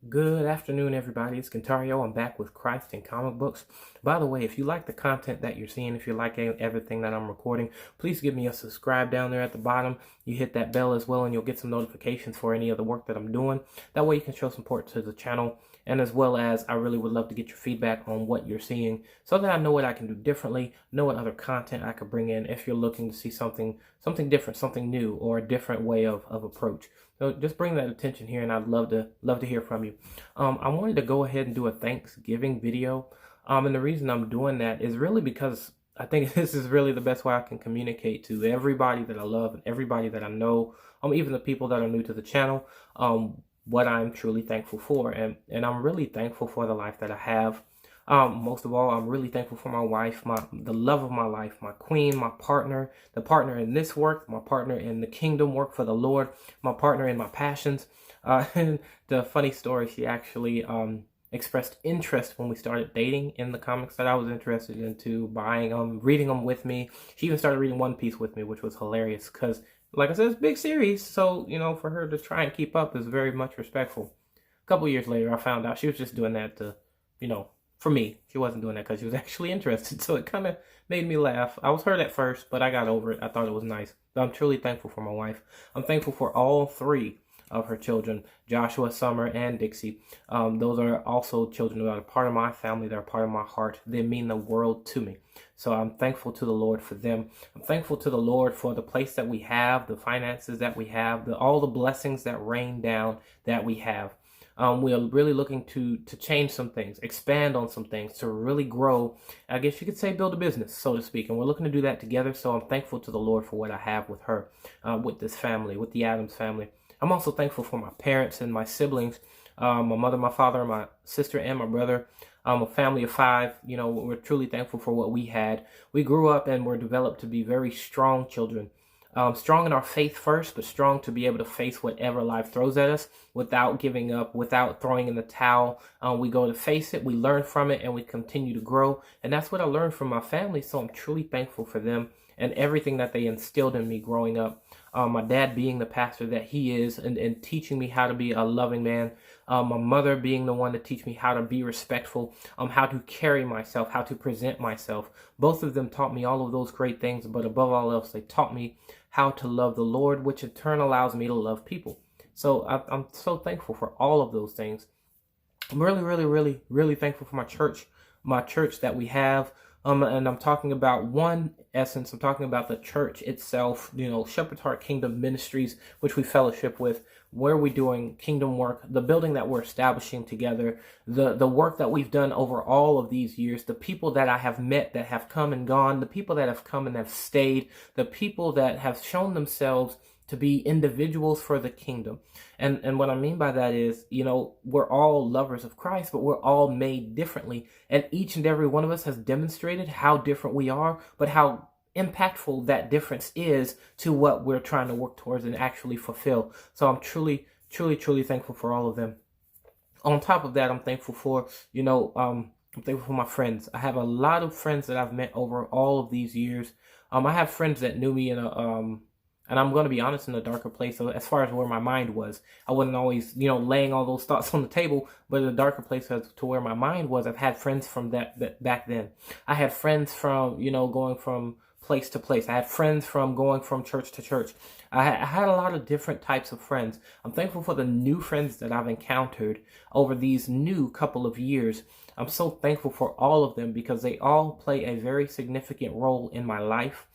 Good afternoon, everybody. It's Kentario. I'm back with Christ in Comic Books. By the way, if you like the content that you're seeing, if you like everything that I'm recording, please give me a subscribe down there at the bottom. You hit that bell as well, and you'll get some notifications for any of the work that I'm doing. That way you can show support to the channel, and as well as I really would love to get your feedback on what you're seeing so that I know what I can do differently, know what other content I could bring in if you're looking to see something different, something new, or a different way of approach. So just bring that attention here, and I'd love to hear from you. I wanted to go ahead and do a Thanksgiving video, and the reason I'm doing that is really because I think this is really the best way I can communicate to everybody that I love and everybody that I know, even the people that are new to the channel, what I'm truly thankful for, and I'm really thankful for the life that I have. Most of all, I'm really thankful for my wife, the love of my life, my queen, my partner, the partner in this work, my partner in the kingdom work for the Lord, my partner in my passions. And the funny story, she actually expressed interest when we started dating in the comics that I was interested into, buying them, reading them with me. She even started reading One Piece with me, which was hilarious because, like I said, it's a big series. So, for her to try and keep up is very much respectful. A couple years later, I found out she was just doing that to, for me. She wasn't doing that because she was actually interested. So it kind of made me laugh. I was hurt at first, but I got over it. I thought it was nice. But I'm truly thankful for my wife. I'm thankful for all three of her children, Joshua, Summer, and Dixie. Those are also children that are part of my family. They're part of my heart. They mean the world to me. So I'm thankful to the Lord for them. I'm thankful to the Lord for the place that we have, the finances that we have, all the blessings that rain down that we have. We are really looking to change some things, expand on some things, to really grow. I guess you could say build a business, so to speak. And we're looking to do that together. So I'm thankful to the Lord for what I have with her, with this family, with the Adams family. I'm also thankful for my parents and my siblings, my mother, my father, my sister, and my brother. A family of 5. We're truly thankful for what we had. We grew up and were developed to be very strong children. Strong in our faith first, but strong to be able to face whatever life throws at us without giving up, without throwing in the towel. We go to face it, we learn from it, and we continue to grow. And that's what I learned from my family, so I'm truly thankful for them and everything that they instilled in me growing up. My dad being the pastor that he is and teaching me how to be a loving man. My mother being the one to teach me how to be respectful, how to carry myself, how to present myself. Both of them taught me all of those great things, but above all else, they taught me how to love the Lord, which in turn allows me to love people. So I'm so thankful for all of those things. I'm really, really, really, really thankful for my church that we have. And I'm talking about one essence. I'm talking about the church itself, Shepherd's Heart Kingdom Ministries, which we fellowship with, where we're doing kingdom work, the building that we're establishing together, the work that we've done over all of these years, the people that I have met that have come and gone, the people that have come and have stayed, the people that have shown themselves to be individuals for the kingdom. And what I mean by that is, we're all lovers of Christ, but we're all made differently. And each and every one of us has demonstrated how different we are, but how impactful that difference is to what we're trying to work towards and actually fulfill. So I'm truly, truly, truly thankful for all of them. On top of that, I'm thankful for, I'm thankful for my friends. I have a lot of friends that I've met over all of these years. I have friends that knew me in and I'm going to be honest, in a darker place. So as far as where my mind was, I wasn't always, laying all those thoughts on the table, but in a darker place as to where my mind was, I've had friends from that back then. I had friends from, going from place to place. I had friends from going from church to church. I had a lot of different types of friends. I'm thankful for the new friends that I've encountered over these new couple of years. I'm so thankful for all of them because they all play a very significant role in my life.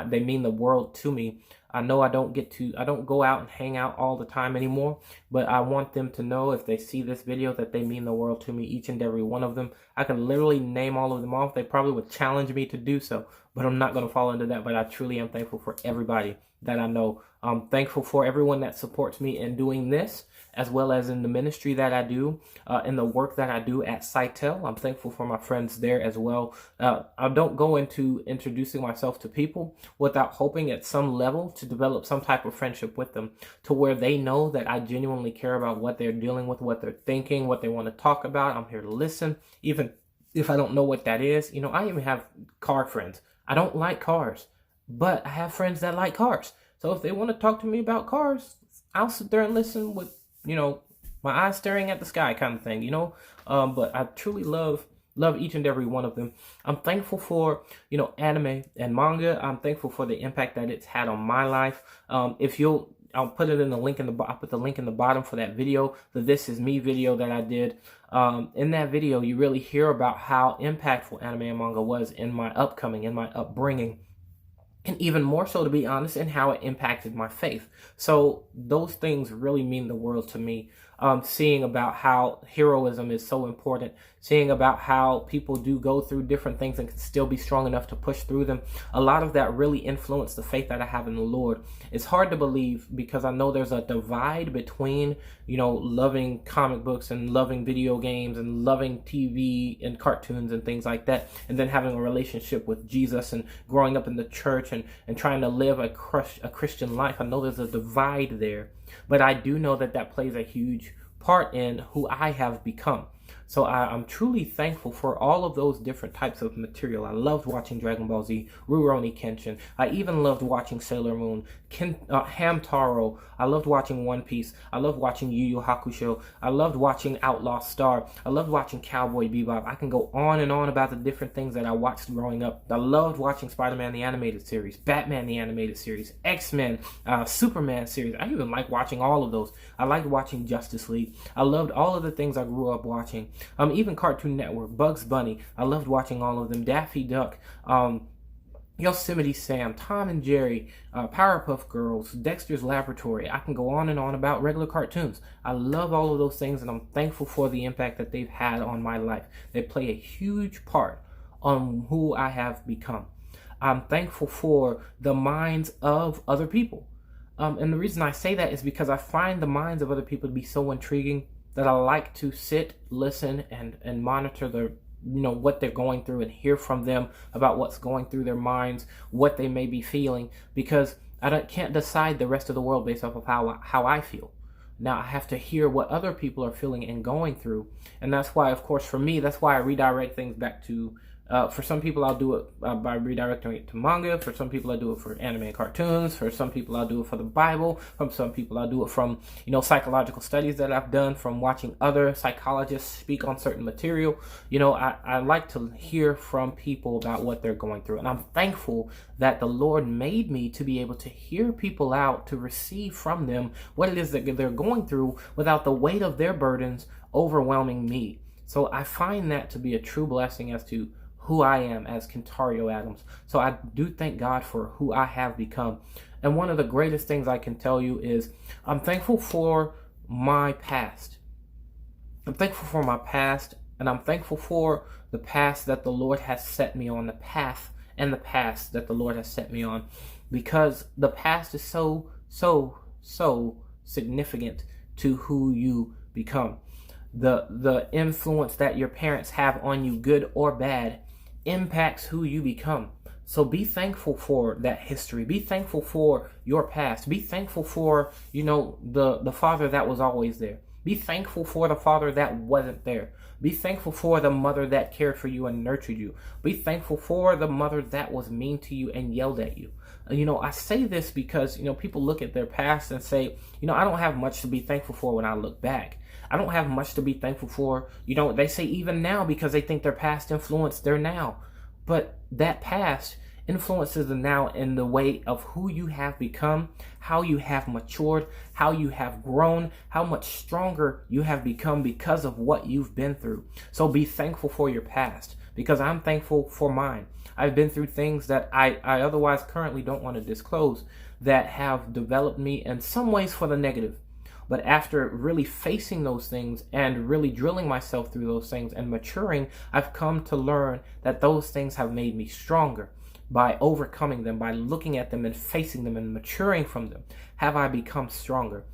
They mean the world to me. I know I don't go out and hang out all the time anymore, but I want them to know if they see this video that they mean the world to me, each and every one of them. I can literally name all of them off. They probably would challenge me to do so, but I'm not going to fall into that. But I truly am thankful for everybody that I know. I'm thankful for everyone that supports me in doing this, as well as in the ministry that I do, in the work that I do at Sitel. I'm thankful for my friends there as well. I don't go into introducing myself to people without hoping at some level to develop some type of friendship with them, to where they know that I genuinely care about what they're dealing with, what they're thinking, what they want to talk about. I'm here to listen, even if I don't know what that is. I even have car friends. I don't like cars, but I have friends that like cars. So if they want to talk to me about cars, I'll sit there and listen with, my eyes staring at the sky kind of thing, you know. But I truly love each and every one of them. I'm thankful for, you know, anime and manga. I'm thankful for the impact that it's had on my life. I'll put it in the link I'll put the link in the bottom for that video, the This Is Me video that I did. In that video, you really hear about how impactful anime and manga was in my upbringing. And even more so, to be honest, in how it impacted my faith. So those things really mean the world to me. Seeing about how heroism is so important, seeing about how people do go through different things and can still be strong enough to push through them. A lot of that really influenced the faith that I have in the Lord. It's hard to believe because I know there's a divide between, you know, loving comic books and loving video games and loving TV and cartoons and things like that, and then having a relationship with Jesus and growing up in the church and trying to live a Christian life. I know there's a divide there, but I do know that plays a huge part in who I have become. So I'm truly thankful for all of those different types of material. I loved watching Dragon Ball Z, Rurouni Kenshin. I even loved watching Sailor Moon, Hamtaro. I loved watching One Piece. I loved watching Yu Yu Hakusho. I loved watching Outlaw Star. I loved watching Cowboy Bebop. I can go on and on about the different things that I watched growing up. I loved watching Spider-Man the Animated Series, Batman the Animated Series, X-Men, Superman series. I even like watching all of those. I liked watching Justice League. I loved all of the things I grew up watching. Even Cartoon Network, Bugs Bunny. I loved watching all of them. Daffy Duck, Yosemite Sam, Tom and Jerry, Powerpuff Girls, Dexter's Laboratory. I can go on and on about regular cartoons. I love all of those things, and I'm thankful for the impact that they've had on my life. They play a huge part on who I have become. I'm thankful for the minds of other people. And the reason I say that is because I find the minds of other people to be so intriguing that I like to sit, listen, and monitor the, you know, what they're going through and hear from them about what's going through their minds, what they may be feeling, because I can't decide the rest of the world based off of how I feel. Now I have to hear what other people are feeling and going through, and that's why, of course, for me, that's why I redirect things back to. For some people, I'll do it by redirecting it to manga. For some people, I do it for anime and cartoons. For some people, I'll do it for the Bible. From some people, I'll do it from, you know, psychological studies that I've done, from watching other psychologists speak on certain material. You know, I like to hear from people about what they're going through. And I'm thankful that the Lord made me to be able to hear people out, to receive from them what it is that they're going through without the weight of their burdens overwhelming me. So I find that to be a true blessing as to who I am as Kentario Adams. So I do thank God for who I have become. And one of the greatest things I can tell you is I'm thankful for my past. I'm thankful for my past, and I'm thankful for the past that the Lord has set me on, the path and the past that the Lord has set me on, because the past is so significant to who you become. The influence that your parents have on you, good or bad, impacts who you become. So be thankful for that history. Be thankful for your past. Be thankful for, you know, the father that was always there. Be thankful for the father that wasn't there. Be thankful for the mother that cared for you and nurtured you. Be thankful for the mother that was mean to you and yelled at you. You know, I say this because, you know, people look at their past and say, you know, I don't have much to be thankful for when I look back. I don't have much to be thankful for. You know, they say even now because they think their past influenced their now. But that past influences the now in the way of who you have become, how you have matured, how you have grown, how much stronger you have become because of what you've been through. So be thankful for your past, because I'm thankful for mine. I've been through things that I otherwise currently don't want to disclose that have developed me in some ways for the negative. But after really facing those things and really drilling myself through those things and maturing, I've come to learn that those things have made me stronger. By overcoming them, by looking at them and facing them and maturing from them, have I become stronger.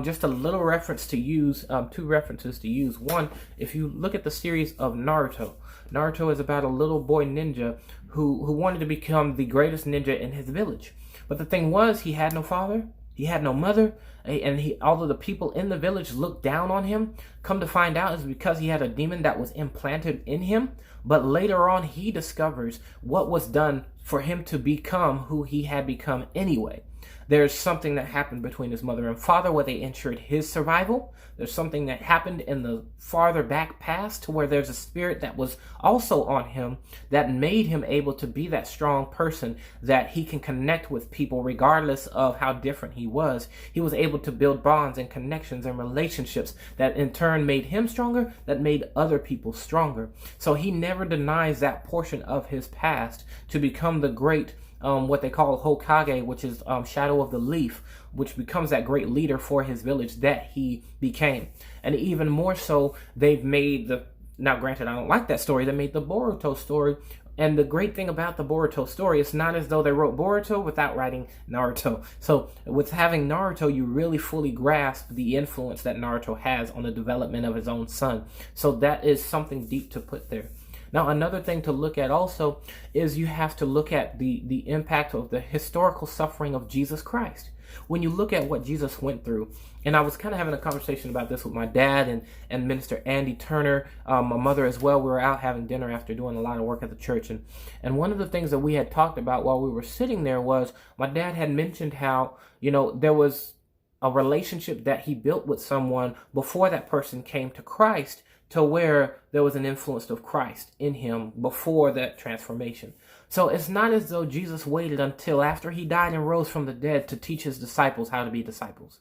Just a little reference to use, two references to use. One, if you look at the series of Naruto, Naruto is about a little boy ninja who wanted to become the greatest ninja in his village. But the thing was, he had no father. He had no mother, and although the people in the village looked down on him, come to find out is because he had a demon that was implanted in him. But later on, he discovers what was done for him to become who he had become anyway. There's something that happened between his mother and father where they ensured his survival. There's something that happened in the farther back past to where there's a spirit that was also on him that made him able to be that strong person that he can connect with people regardless of how different he was. He was able to build bonds and connections and relationships that in turn made him stronger, that made other people stronger. So he never denies that portion of his past to become the great what they call Hokage, which is Shadow of the Leaf, which becomes that great leader for his village that he became. And even more so, they've made now granted, I don't like that story, they made the Boruto story. And the great thing about the Boruto story, it's not as though they wrote Boruto without writing Naruto. So with having Naruto, you really fully grasp the influence that Naruto has on the development of his own son. So that is something deep to put there. Now, another thing to look at also is you have to look at the impact of the historical suffering of Jesus Christ. When you look at what Jesus went through, and I was kind of having a conversation about this with my dad and Minister Andy Turner, my mother as well. We were out having dinner after doing a lot of work at the church. And one of the things that we had talked about while we were sitting there was my dad had mentioned how, there was a relationship that he built with someone before that person came to Christ, to where there was an influence of Christ in him before that transformation. So it's not as though Jesus waited until after he died and rose from the dead to teach his disciples how to be disciples.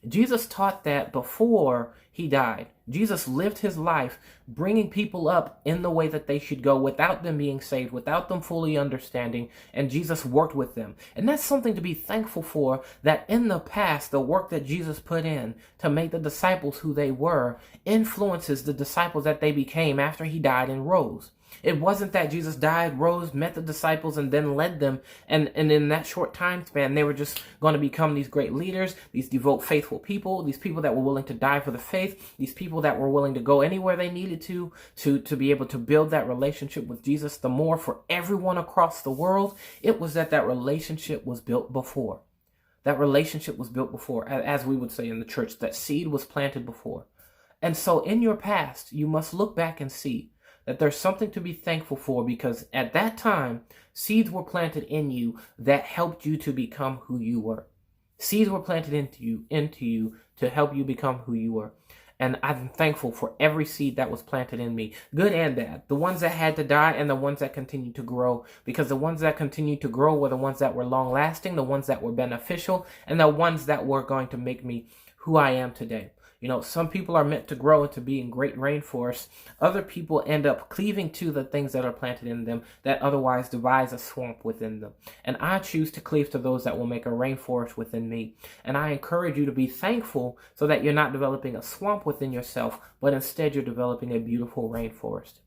Jesus taught that before he died. Jesus lived his life bringing people up in the way that they should go without them being saved, without them fully understanding, and Jesus worked with them. And that's something to be thankful for, that in the past, the work that Jesus put in to make the disciples who they were influences the disciples that they became after he died and rose. It wasn't that Jesus died, rose, met the disciples, and then led them, and in that short time span, they were just going to become these great leaders, these devout, faithful people, these people that were willing to die for the faith, these people that were willing to go anywhere they needed to be able to build that relationship with Jesus the more for everyone across the world. It was that relationship was built before. That relationship was built before, as we would say in the church, that seed was planted before. And so in your past, you must look back and see that there's something to be thankful for, because at that time, seeds were planted in you that helped you to become who you were. Seeds were planted into you to help you become who you were. And I'm thankful for every seed that was planted in me, good and bad. The ones that had to die and the ones that continued to grow, because the ones that continued to grow were the ones that were long-lasting, the ones that were beneficial, and the ones that were going to make me who I am today. Some people are meant to grow into being great rainforests. Other people end up cleaving to the things that are planted in them that otherwise devise a swamp within them. And I choose to cleave to those that will make a rainforest within me. And I encourage you to be thankful so that you're not developing a swamp within yourself, but instead you're developing a beautiful rainforest.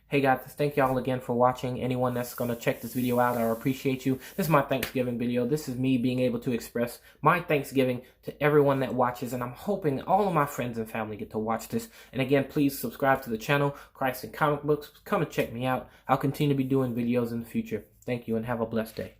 Hey guys, thank y'all again for watching. Anyone that's going to check this video out, I appreciate you. This is my Thanksgiving video. This is me being able to express my Thanksgiving to everyone that watches, and I'm hoping all of my friends and family get to watch this. And again, please subscribe to the channel, Christ in Comic Books. Come and check me out. I'll continue to be doing videos in the future. Thank you and have a blessed day.